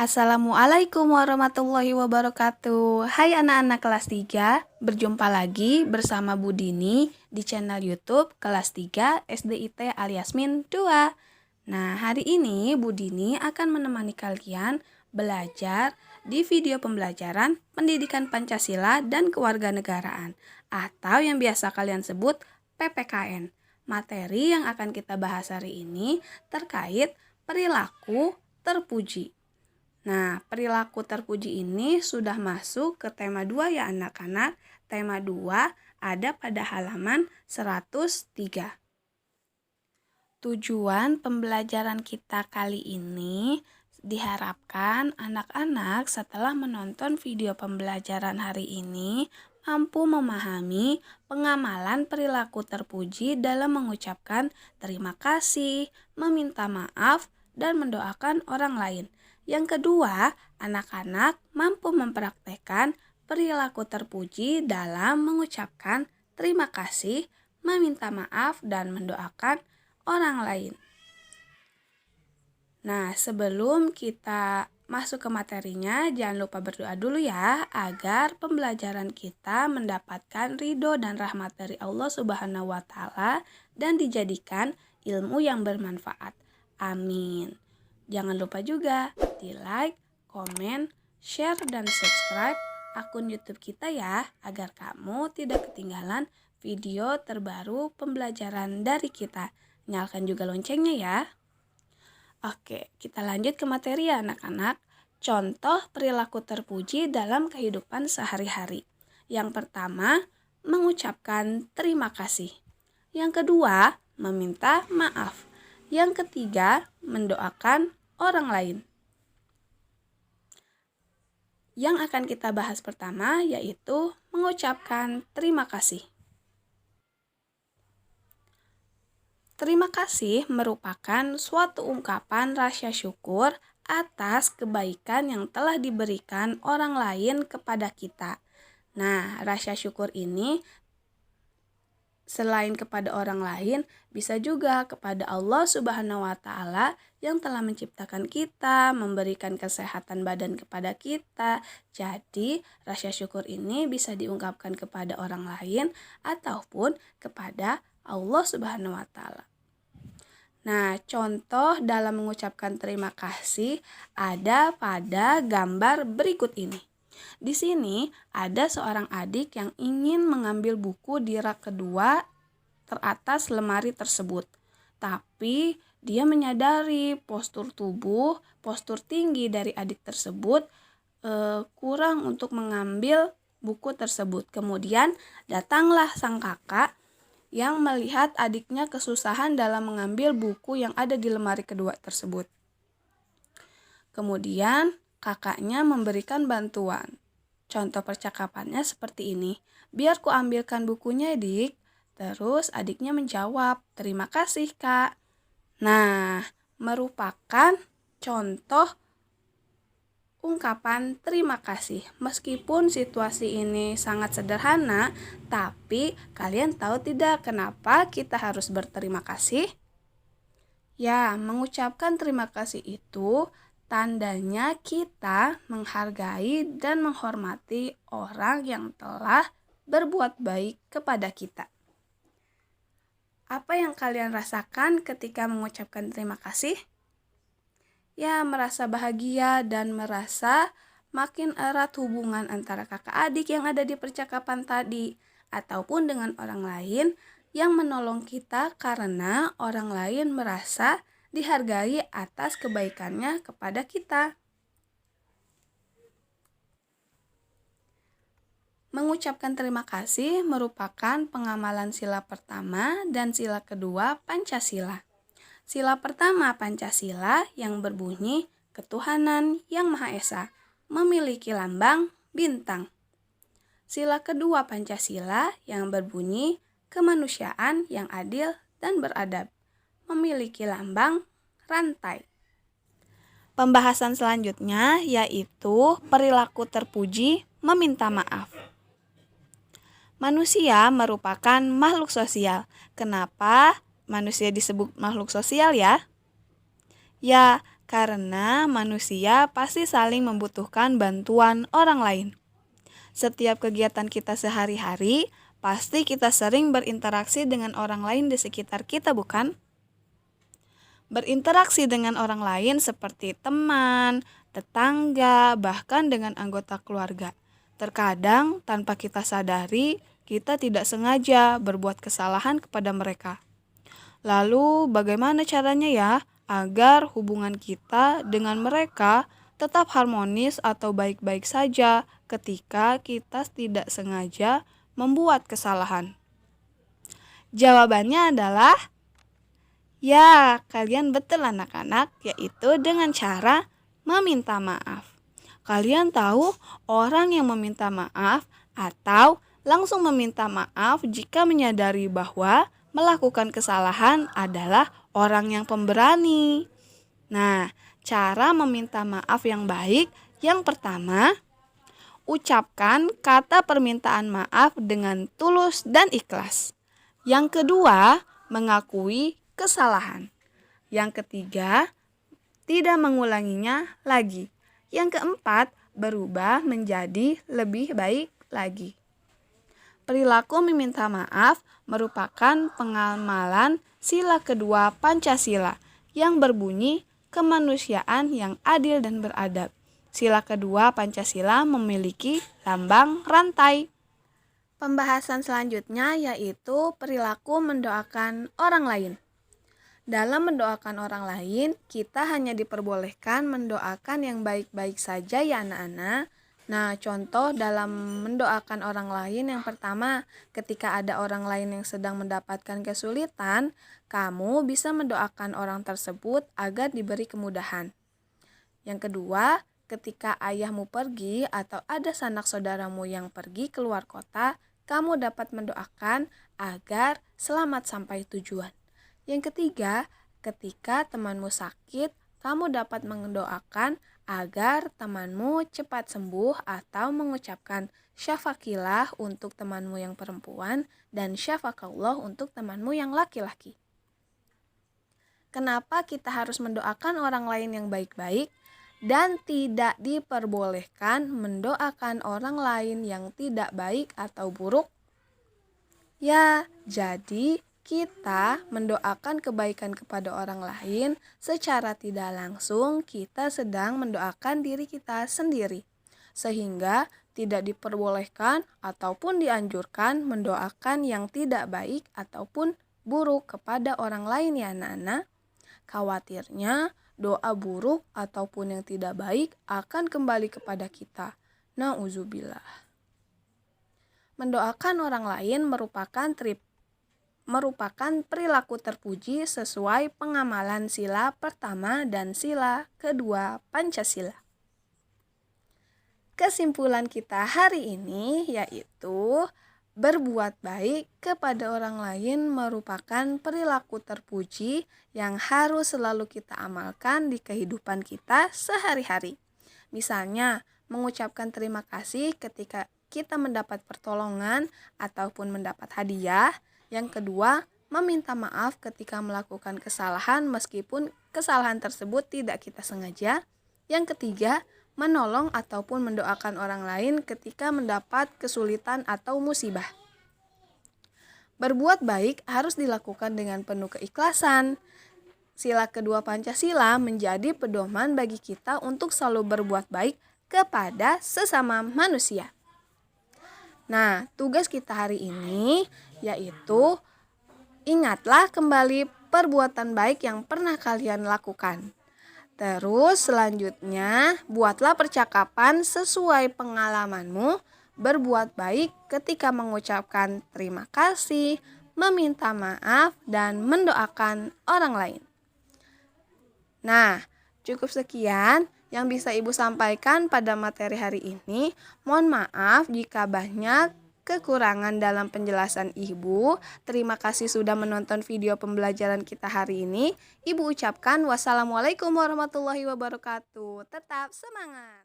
Assalamualaikum warahmatullahi wabarakatuh. Hai anak-anak kelas 3, berjumpa lagi bersama Bu Dini di channel YouTube kelas 3 SDIT alias Min 2. Nah, hari ini Bu Dini akan menemani kalian belajar di video pembelajaran Pendidikan Pancasila dan Kewarganegaraan atau yang biasa kalian sebut PPKN. Materi yang akan kita bahas hari ini terkait perilaku terpuji. Nah, perilaku terpuji ini sudah masuk ke tema 2 ya anak-anak. Tema 2 ada pada halaman 103. Tujuan pembelajaran kita kali ini diharapkan anak-anak setelah menonton video pembelajaran hari ini mampu memahami pengamalan perilaku terpuji dalam mengucapkan terima kasih, meminta maaf, dan mendoakan orang lain. Yang kedua, anak-anak mampu mempraktekkan perilaku terpuji dalam mengucapkan terima kasih, meminta maaf, dan mendoakan orang lain. Nah, sebelum kita masuk ke materinya, jangan lupa berdoa dulu ya, agar pembelajaran kita mendapatkan ridho dan rahmat dari Allah Subhanahu wa Ta'ala dan dijadikan ilmu yang bermanfaat. Amin. Jangan lupa juga di like, komen, share, dan subscribe akun YouTube kita ya, agar kamu tidak ketinggalan video terbaru pembelajaran dari kita. Nyalakan juga loncengnya ya. Oke, kita lanjut ke materi ya anak-anak. Contoh perilaku terpuji dalam kehidupan sehari-hari. Yang pertama, mengucapkan terima kasih. Yang kedua, meminta maaf. Yang ketiga, mendoakan orang lain. Yang akan kita bahas pertama yaitu mengucapkan terima kasih. Terima kasih merupakan suatu ungkapan rasa syukur atas kebaikan yang telah diberikan orang lain kepada kita. Nah, rasa syukur ini selain kepada orang lain, bisa juga kepada Allah Subhanahu wa Ta'ala yang telah menciptakan kita, memberikan kesehatan badan kepada kita. Jadi, rasa syukur ini bisa diungkapkan kepada orang lain ataupun kepada Allah Subhanahu wa Ta'ala. Nah, contoh dalam mengucapkan terima kasih ada pada gambar berikut ini. Di sini ada seorang adik yang ingin mengambil buku di rak kedua teratas lemari tersebut. Tapi dia menyadari postur tubuh, postur tinggi dari adik tersebut kurang untuk mengambil buku tersebut. Kemudian datanglah sang kakak yang melihat adiknya kesusahan dalam mengambil buku yang ada di lemari kedua tersebut. Kemudian kakaknya memberikan bantuan. Contoh percakapannya seperti ini. Biar ku ambilkan bukunya, Dik. Terus adiknya menjawab, terima kasih, Kak. Nah, merupakan contoh ungkapan terima kasih. Meskipun situasi ini sangat sederhana, tapi kalian tahu tidak kenapa kita harus berterima kasih? Ya, mengucapkan terima kasih itu tandanya kita menghargai dan menghormati orang yang telah berbuat baik kepada kita. Apa yang kalian rasakan ketika mengucapkan terima kasih? Ya, merasa bahagia dan merasa makin erat hubungan antara kakak adik yang ada di percakapan tadi, ataupun dengan orang lain yang menolong kita karena orang lain merasa dihargai atas kebaikannya kepada kita. Mengucapkan terima kasih merupakan pengamalan sila pertama dan sila kedua Pancasila. Sila pertama Pancasila yang berbunyi ketuhanan yang Maha Esa, memiliki lambang bintang. Sila kedua Pancasila yang berbunyi kemanusiaan yang adil dan beradab, memiliki lambang rantai. Pembahasan selanjutnya yaitu perilaku terpuji meminta maaf. Manusia merupakan makhluk sosial. Kenapa manusia disebut makhluk sosial ya? Ya, Karena manusia pasti saling membutuhkan bantuan orang lain. Setiap kegiatan kita sehari-hari, pasti kita sering berinteraksi dengan orang lain di sekitar kita, bukan? Berinteraksi dengan orang lain seperti teman, tetangga, bahkan dengan anggota keluarga. Terkadang tanpa kita sadari, kita tidak sengaja berbuat kesalahan kepada mereka. Lalu bagaimana caranya ya agar hubungan kita dengan mereka tetap harmonis atau baik-baik saja ketika kita tidak sengaja membuat kesalahan? Jawabannya adalah ya, kalian betul anak-anak, yaitu dengan cara meminta maaf. Kalian tahu orang yang meminta maaf atau langsung meminta maaf jika menyadari bahwa melakukan kesalahan adalah orang yang pemberani. Nah, cara meminta maaf yang baik yang pertama, ucapkan kata permintaan maaf dengan tulus dan ikhlas. Yang kedua, mengakui kesalahan. Yang ketiga, tidak mengulanginya lagi. Yang keempat, berubah menjadi lebih baik lagi. Perilaku meminta maaf merupakan pengamalan sila kedua Pancasila yang berbunyi kemanusiaan yang adil dan beradab. Sila kedua Pancasila memiliki lambang rantai. Pembahasan selanjutnya yaitu perilaku mendoakan orang lain. Dalam mendoakan orang lain, kita hanya diperbolehkan mendoakan yang baik-baik saja ya anak-anak. Nah, contoh dalam mendoakan orang lain yang pertama, ketika ada orang lain yang sedang mendapatkan kesulitan, kamu bisa mendoakan orang tersebut agar diberi kemudahan. Yang kedua, ketika ayahmu pergi atau ada sanak saudaramu yang pergi keluar kota, kamu dapat mendoakan agar selamat sampai tujuan. Yang ketiga, ketika temanmu sakit, kamu dapat mendoakan agar temanmu cepat sembuh atau mengucapkan syafaqillah untuk temanmu yang perempuan dan syafaqallah untuk temanmu yang laki-laki. Kenapa kita harus mendoakan orang lain yang baik-baik dan tidak diperbolehkan mendoakan orang lain yang tidak baik atau buruk? Ya, jadi kita mendoakan kebaikan kepada orang lain secara tidak langsung kita sedang mendoakan diri kita sendiri. Sehingga tidak diperbolehkan ataupun dianjurkan mendoakan yang tidak baik ataupun buruk kepada orang lain ya anak-anak. Khawatirnya doa buruk ataupun yang tidak baik akan kembali kepada kita. Nauzubillah. Mendoakan orang lain merupakan perilaku terpuji sesuai pengamalan sila pertama dan sila kedua Pancasila. Kesimpulan kita hari ini yaitu berbuat baik kepada orang lain merupakan perilaku terpuji yang harus selalu kita amalkan di kehidupan kita sehari-hari. Misalnya, mengucapkan terima kasih ketika kita mendapat pertolongan ataupun mendapat hadiah. Yang kedua, meminta maaf ketika melakukan kesalahan meskipun kesalahan tersebut tidak kita sengaja. Yang ketiga, menolong ataupun mendoakan orang lain ketika mendapat kesulitan atau musibah. Berbuat baik harus dilakukan dengan penuh keikhlasan. Sila kedua Pancasila menjadi pedoman bagi kita untuk selalu berbuat baik kepada sesama manusia. Nah, tugas kita hari ini yaitu ingatlah kembali perbuatan baik yang pernah kalian lakukan. Terus selanjutnya, buatlah percakapan sesuai pengalamanmu, berbuat baik ketika mengucapkan terima kasih, meminta maaf, dan mendoakan orang lain. Nah, cukup sekian yang bisa Ibu sampaikan pada materi hari ini. Mohon maaf jika banyak kekurangan dalam penjelasan Ibu. Terima kasih sudah menonton video pembelajaran kita hari ini. Ibu ucapkan wassalamualaikum warahmatullahi wabarakatuh. Tetap semangat.